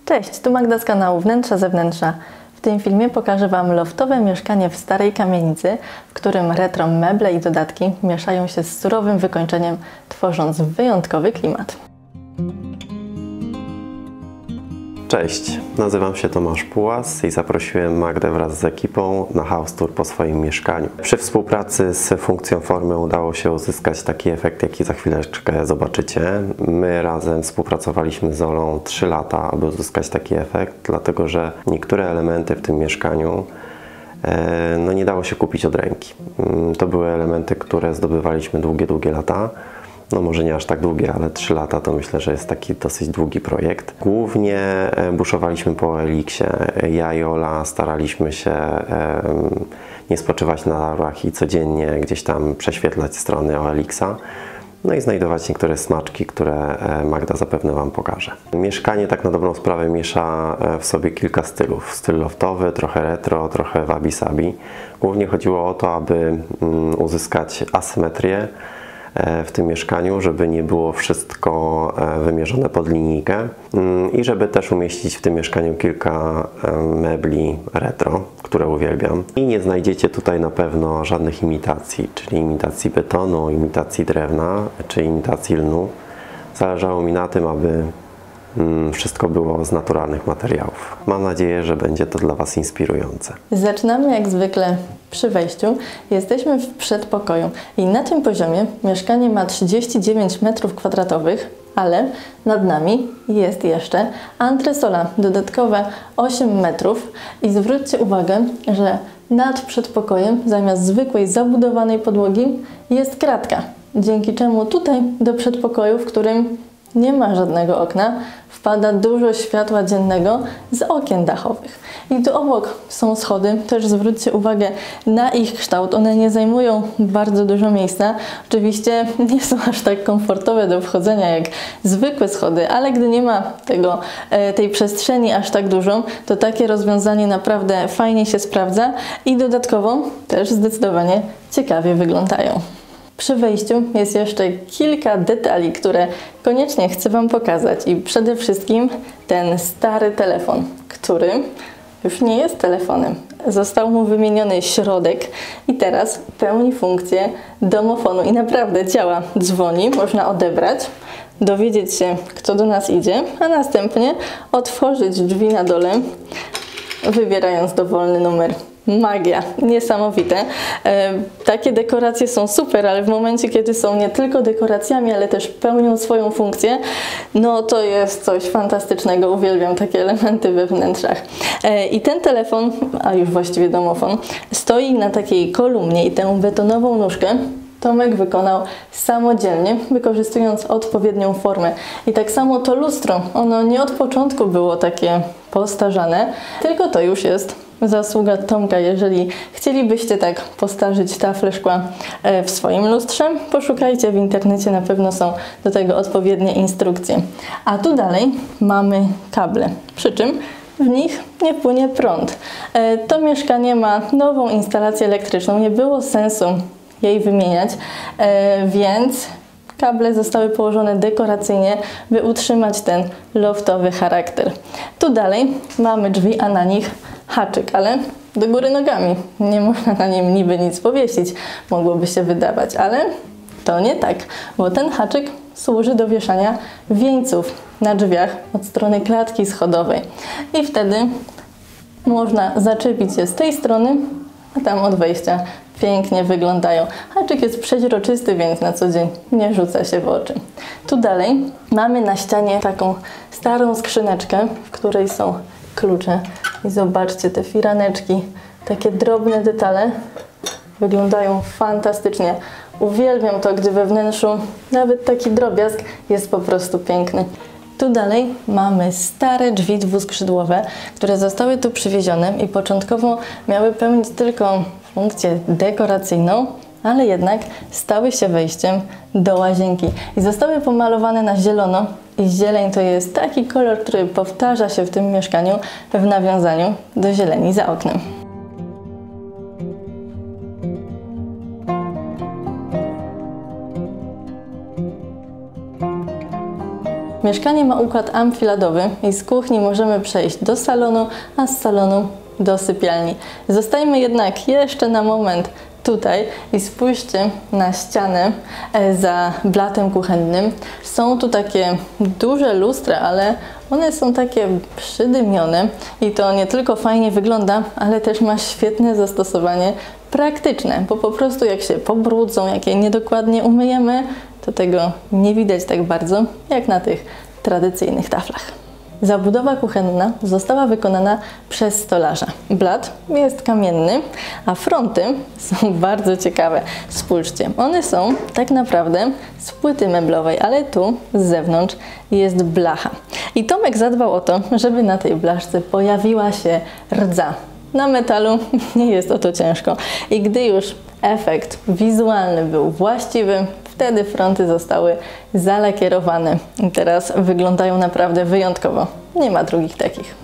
Cześć, tu Magda z kanału Wnętrza Zewnętrza. W tym filmie pokażę Wam loftowe mieszkanie w starej kamienicy, w którym retro meble i dodatki mieszają się z surowym wykończeniem, tworząc wyjątkowy klimat. Cześć, nazywam się Tomasz Pułas i zaprosiłem Magdę wraz z ekipą na house tour po swoim mieszkaniu. Przy współpracy z funkcją formy udało się uzyskać taki efekt, jaki za chwileczkę zobaczycie. My razem współpracowaliśmy z Olą 3 lata, aby uzyskać taki efekt, dlatego że niektóre elementy w tym mieszkaniu nie dało się kupić od ręki. To były elementy, które zdobywaliśmy długie lata. No może nie aż tak długie, ale 3 lata to myślę, że jest taki dosyć długi projekt. Głównie buszowaliśmy po OLX-ie. Ja i Ola staraliśmy się nie spoczywać na laurach i codziennie gdzieś tam prześwietlać strony OLX-a. No i znajdować niektóre smaczki, które Magda zapewne Wam pokaże. Mieszkanie tak na dobrą sprawę miesza w sobie kilka stylów. Styl loftowy, trochę retro, trochę wabi-sabi. Głównie chodziło o to, aby uzyskać asymetrię w tym mieszkaniu, żeby nie było wszystko wymierzone pod linijkę i żeby też umieścić w tym mieszkaniu kilka mebli retro, które uwielbiam. I nie znajdziecie tutaj na pewno żadnych imitacji, czyli imitacji betonu, imitacji drewna czy imitacji lnu. Zależało mi na tym, aby wszystko było z naturalnych materiałów. Mam nadzieję, że będzie to dla Was inspirujące. Zaczynamy jak zwykle przy wejściu. Jesteśmy w przedpokoju i na tym poziomie mieszkanie ma 39 m², ale nad nami jest jeszcze antresola, dodatkowe 8 metrów i zwróćcie uwagę, że nad przedpokojem zamiast zwykłej zabudowanej podłogi jest kratka, dzięki czemu tutaj do przedpokoju, w którym nie ma żadnego okna, wpada dużo światła dziennego z okien dachowych. I tu obok są schody, też zwróćcie uwagę na ich kształt. One nie zajmują bardzo dużo miejsca. Oczywiście nie są aż tak komfortowe do wchodzenia jak zwykłe schody, ale gdy nie ma tej przestrzeni aż tak dużo, to takie rozwiązanie naprawdę fajnie się sprawdza i dodatkowo też zdecydowanie ciekawie wyglądają. Przy wejściu jest jeszcze kilka detali, które koniecznie chcę Wam pokazać i przede wszystkim ten stary telefon, który już nie jest telefonem. Został mu wymieniony środek i teraz pełni funkcję domofonu i naprawdę działa. Dzwoni, można odebrać, dowiedzieć się, kto do nas idzie, a następnie otworzyć drzwi na dole, wybierając dowolny numer. Magia, niesamowite. Takie dekoracje są super, ale w momencie, kiedy są nie tylko dekoracjami, ale też pełnią swoją funkcję, no to jest coś fantastycznego. Uwielbiam takie elementy we wnętrzach. I ten telefon, a już właściwie domofon, stoi na takiej kolumnie i tę betonową nóżkę Tomek wykonał samodzielnie, wykorzystując odpowiednią formę. I tak samo to lustro, ono nie od początku było takie postarzane, tylko to już jest zasługa Tomka. Jeżeli chcielibyście tak postarzyć tafle szkła w swoim lustrze, poszukajcie w internecie, na pewno są do tego odpowiednie instrukcje. A tu dalej mamy kable, przy czym w nich nie płynie prąd. To mieszkanie ma nową instalację elektryczną, nie było sensu jej wymieniać, więc kable zostały położone dekoracyjnie, by utrzymać ten loftowy charakter. Tu dalej mamy drzwi, a na nich haczyk, ale do góry nogami. Nie można na nim niby nic powiesić, mogłoby się wydawać, ale to nie tak, bo ten haczyk służy do wieszania wieńców na drzwiach od strony klatki schodowej. I wtedy można zaczepić je z tej strony, a tam od wejścia pięknie wyglądają. Haczyk jest przeźroczysty, więc na co dzień nie rzuca się w oczy. Tu dalej mamy na ścianie taką starą skrzyneczkę, w której są klucze. I zobaczcie te firaneczki, takie drobne detale wyglądają fantastycznie. Uwielbiam to, gdy we wnętrzu nawet taki drobiazg jest po prostu piękny. Tu dalej mamy stare drzwi dwuskrzydłowe, które zostały tu przywiezione i początkowo miały pełnić tylko funkcję dekoracyjną, ale jednak stały się wejściem do łazienki i zostały pomalowane na zielono. I zieleń to jest taki kolor, który powtarza się w tym mieszkaniu w nawiązaniu do zieleni za oknem. Mieszkanie ma układ amfiladowy i z kuchni możemy przejść do salonu, a z salonu do sypialni. Zostajmy jednak jeszcze na moment tutaj i spójrzcie na ścianę za blatem kuchennym. Są tu takie duże lustra, ale one są takie przydymione i to nie tylko fajnie wygląda, ale też ma świetne zastosowanie praktyczne, bo po prostu jak się pobrudzą, jak je niedokładnie umyjemy, to tego nie widać tak bardzo jak na tych tradycyjnych taflach. Zabudowa kuchenna została wykonana przez stolarza. Blat jest kamienny, a fronty są bardzo ciekawe. Spójrzcie, one są tak naprawdę z płyty meblowej, ale tu z zewnątrz jest blacha. I Tomek zadbał o to, żeby na tej blaszce pojawiła się rdza. Na metalu nie jest o to ciężko. I gdy już efekt wizualny był właściwy, wtedy fronty zostały zalakierowane i teraz wyglądają naprawdę wyjątkowo. Nie ma drugich takich.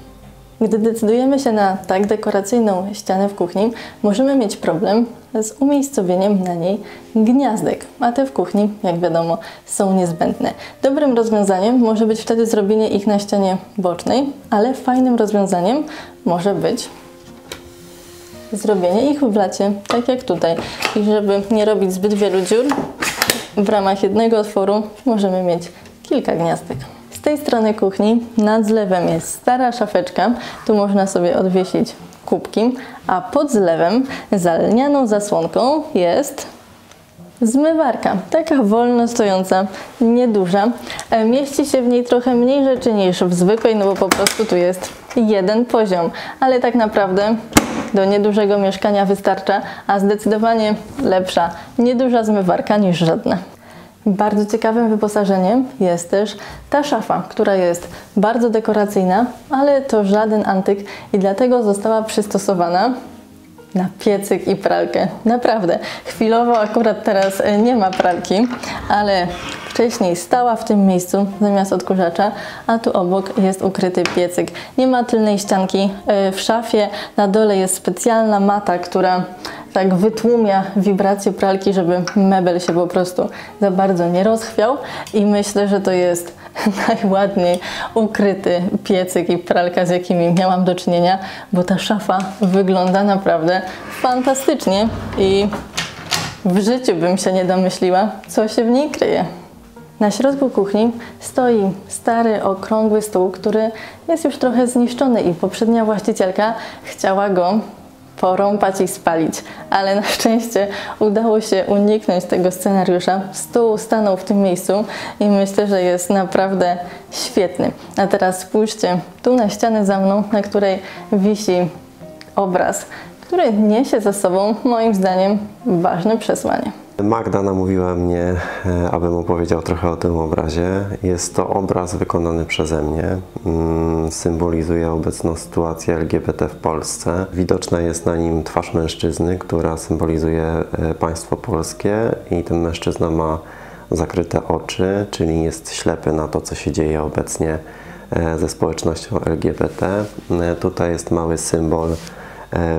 Gdy decydujemy się na tak dekoracyjną ścianę w kuchni, możemy mieć problem z umiejscowieniem na niej gniazdek, a te w kuchni, jak wiadomo, są niezbędne. Dobrym rozwiązaniem może być wtedy zrobienie ich na ścianie bocznej, ale fajnym rozwiązaniem może być zrobienie ich w blacie, tak jak tutaj. I żeby nie robić zbyt wielu dziur, w ramach jednego otworu możemy mieć kilka gniazdek. Z tej strony kuchni nad zlewem jest stara szafeczka, tu można sobie odwiesić kubki, a pod zlewem za lnianą zasłonką jest zmywarka, taka wolno stojąca, nieduża. Mieści się w niej trochę mniej rzeczy niż w zwykłej, no bo po prostu tu jest jeden poziom, ale tak naprawdę do niedużego mieszkania wystarcza, a zdecydowanie lepsza nieduża zmywarka niż żadna. Bardzo ciekawym wyposażeniem jest też ta szafa, która jest bardzo dekoracyjna, ale to żaden antyk i dlatego została przystosowana na piecyk i pralkę. Naprawdę. Chwilowo akurat teraz nie ma pralki, ale wcześniej stała w tym miejscu zamiast odkurzacza, a tu obok jest ukryty piecyk. Nie ma tylnej ścianki. W szafie na dole jest specjalna mata, która tak wytłumia wibracje pralki, żeby mebel się po prostu za bardzo nie rozchwiał i myślę, że to jest najładniej ukryty piecyk i pralka, z jakimi miałam do czynienia, bo ta szafa wygląda naprawdę fantastycznie i w życiu bym się nie domyśliła, co się w niej kryje. Na środku kuchni stoi stary, okrągły stół, który jest już trochę zniszczony i poprzednia właścicielka chciała go porąbać i spalić, ale na szczęście udało się uniknąć tego scenariusza. Stół stanął w tym miejscu i myślę, że jest naprawdę świetny. A teraz spójrzcie tu na ścianę za mną, na której wisi obraz, który niesie ze sobą, moim zdaniem, ważne przesłanie. Magda namówiła mnie, abym opowiedział trochę o tym obrazie. Jest to obraz wykonany przeze mnie. Symbolizuje obecną sytuację LGBT w Polsce. Widoczna jest na nim twarz mężczyzny, która symbolizuje państwo polskie i ten mężczyzna ma zakryte oczy, czyli jest ślepy na to, co się dzieje obecnie ze społecznością LGBT. Tutaj jest mały symbol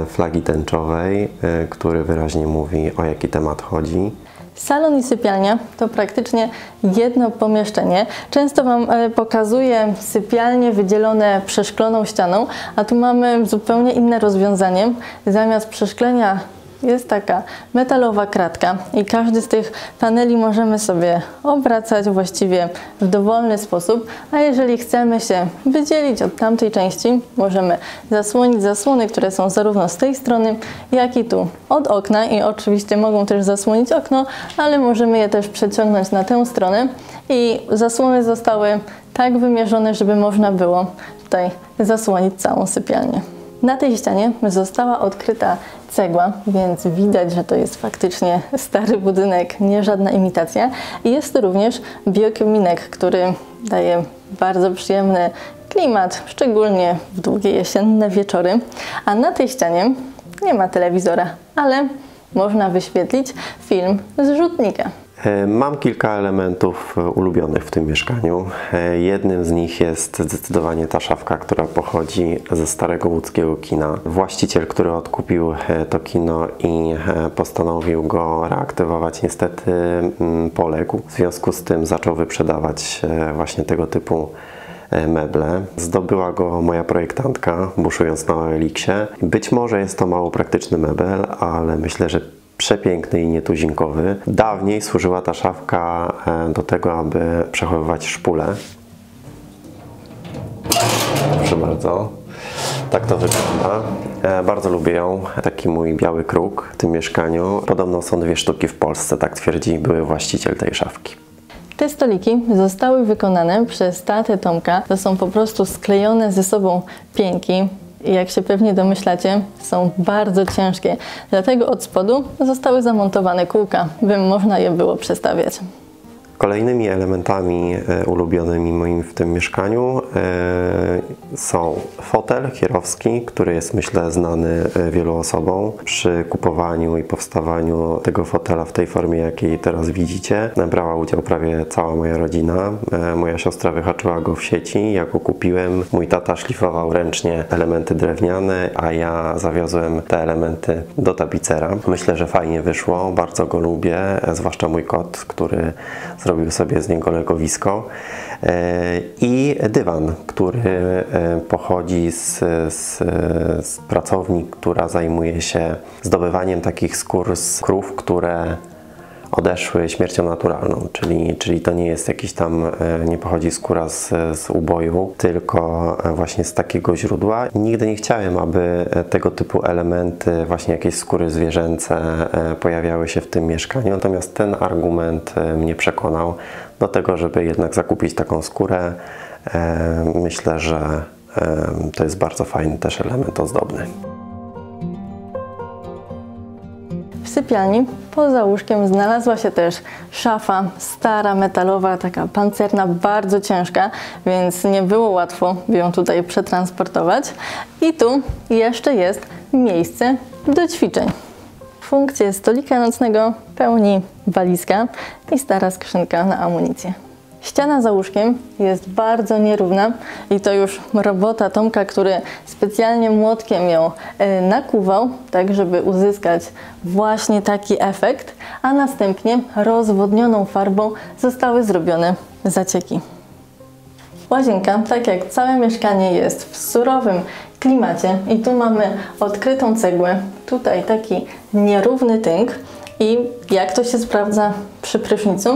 flagi tęczowej, który wyraźnie mówi, o jaki temat chodzi. Salon i sypialnia to praktycznie jedno pomieszczenie. Często Wam pokazuję sypialnie wydzielone przeszkloną ścianą, a tu mamy zupełnie inne rozwiązanie. Zamiast przeszklenia jest taka metalowa kratka i każdy z tych paneli możemy sobie obracać właściwie w dowolny sposób, a jeżeli chcemy się wydzielić od tamtej części, możemy zasłonić zasłony, które są zarówno z tej strony, jak i tu od okna i oczywiście mogą też zasłonić okno, ale możemy je też przeciągnąć na tę stronę i zasłony zostały tak wymierzone, żeby można było tutaj zasłonić całą sypialnię. Na tej ścianie została odkryta cegła, więc widać, że to jest faktycznie stary budynek, nie żadna imitacja. I jest to również biokominek, który daje bardzo przyjemny klimat, szczególnie w długie jesienne wieczory. A na tej ścianie nie ma telewizora, ale można wyświetlić film z rzutnika. Mam kilka elementów ulubionych w tym mieszkaniu. Jednym z nich jest zdecydowanie ta szafka, która pochodzi ze starego łódzkiego kina. Właściciel, który odkupił to kino i postanowił go reaktywować, niestety poległ. W związku z tym zaczął wyprzedawać właśnie tego typu meble. Zdobyła go moja projektantka, buszując na OLX-ie. Być może jest to mało praktyczny mebel, ale myślę, że przepiękny i nietuzinkowy. Dawniej służyła ta szafka do tego, aby przechowywać szpule. Proszę bardzo. Tak to wygląda. Bardzo lubię ją. Taki mój biały kruk w tym mieszkaniu. Podobno są 2 sztuki w Polsce, tak twierdzi były właściciel tej szafki. Te stoliki zostały wykonane przez tatę Tomka. To są po prostu sklejone ze sobą pięki. I jak się pewnie domyślacie, są bardzo ciężkie. Dlatego od spodu zostały zamontowane kółka, by można je było przestawiać. Kolejnymi elementami ulubionymi moim w tym mieszkaniu są fotel kierowski, który jest, myślę, znany wielu osobom. Przy kupowaniu i powstawaniu tego fotela w tej formie, jakiej teraz widzicie, brała udział prawie cała moja rodzina. Moja siostra wyhaczyła go w sieci, ja go kupiłem. Mój tata szlifował ręcznie elementy drewniane, a ja zawiozłem te elementy do tapicera. Myślę, że fajnie wyszło, bardzo go lubię, zwłaszcza mój kot, który zrobił sobie z niego legowisko, i dywan, który pochodzi z pracowni, która zajmuje się zdobywaniem takich skór z krów, które odeszły śmiercią naturalną, czyli to nie jest jakiś tam, nie pochodzi skóra z uboju, tylko właśnie z takiego źródła. Nigdy nie chciałem, aby tego typu elementy, właśnie jakieś skóry zwierzęce pojawiały się w tym mieszkaniu, natomiast ten argument mnie przekonał do tego, żeby jednak zakupić taką skórę. Myślę, że to jest bardzo fajny też element ozdobny. W sypialni poza łóżkiem znalazła się też szafa, stara, metalowa, taka pancerna, bardzo ciężka, więc nie było łatwo ją tutaj przetransportować. I tu jeszcze jest miejsce do ćwiczeń. Funkcję stolika nocnego pełni walizka i stara skrzynka na amunicję. Ściana za łóżkiem jest bardzo nierówna i to już robota Tomka, który specjalnie młotkiem ją nakuwał, tak żeby uzyskać właśnie taki efekt, a następnie rozwodnioną farbą zostały zrobione zacieki. Łazienka, tak jak całe mieszkanie, jest w surowym klimacie i tu mamy odkrytą cegłę, tutaj taki nierówny tynk. I jak to się sprawdza przy prysznicu?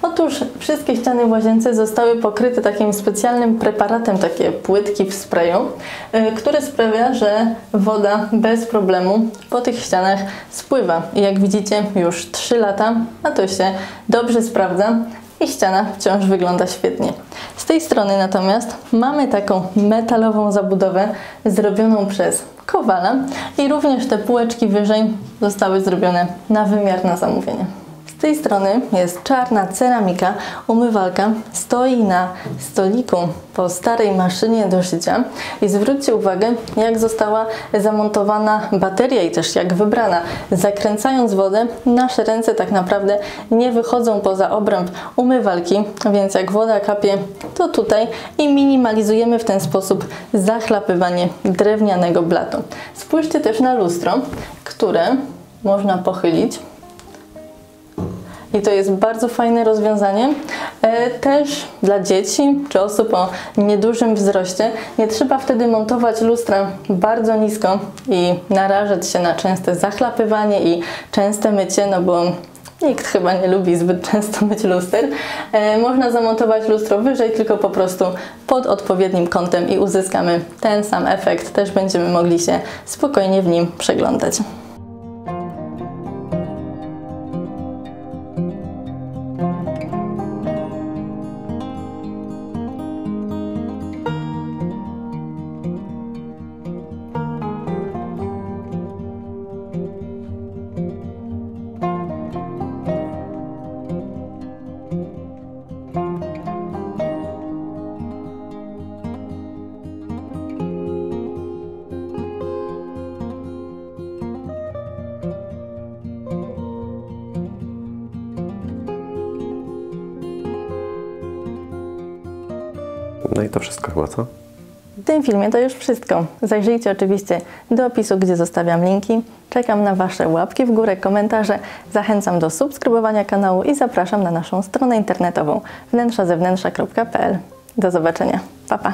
Otóż wszystkie ściany w łazience zostały pokryte takim specjalnym preparatem, takie płytki w sprayu, które sprawia, że woda bez problemu po tych ścianach spływa. I jak widzicie, już 3 lata, a to się dobrze sprawdza i ściana wciąż wygląda świetnie. Z tej strony natomiast mamy taką metalową zabudowę zrobioną przez kowala i również te półeczki wyżej zostały zrobione na wymiar na zamówienie. Z tej strony jest czarna ceramika, umywalka stoi na stoliku po starej maszynie do szycia i zwróćcie uwagę, jak została zamontowana bateria i też jak wybrana. Zakręcając wodę, nasze ręce tak naprawdę nie wychodzą poza obręb umywalki, więc jak woda kapie, to tutaj i minimalizujemy w ten sposób zachlapywanie drewnianego blatu. Spójrzcie też na lustro, które można pochylić. I to jest bardzo fajne rozwiązanie. Też dla dzieci czy osób o niedużym wzroście nie trzeba wtedy montować lustra bardzo nisko i narażać się na częste zachlapywanie i częste mycie, no bo nikt chyba nie lubi zbyt często myć luster. Można zamontować lustro wyżej, tylko po prostu pod odpowiednim kątem i uzyskamy ten sam efekt. Też będziemy mogli się spokojnie w nim przeglądać. No i to wszystko chyba, co? W tym filmie to już wszystko. Zajrzyjcie oczywiście do opisu, gdzie zostawiam linki. Czekam na Wasze łapki w górę, komentarze. Zachęcam do subskrybowania kanału i zapraszam na naszą stronę internetową wnętrzazewnętrza.pl. Do zobaczenia. Pa, pa.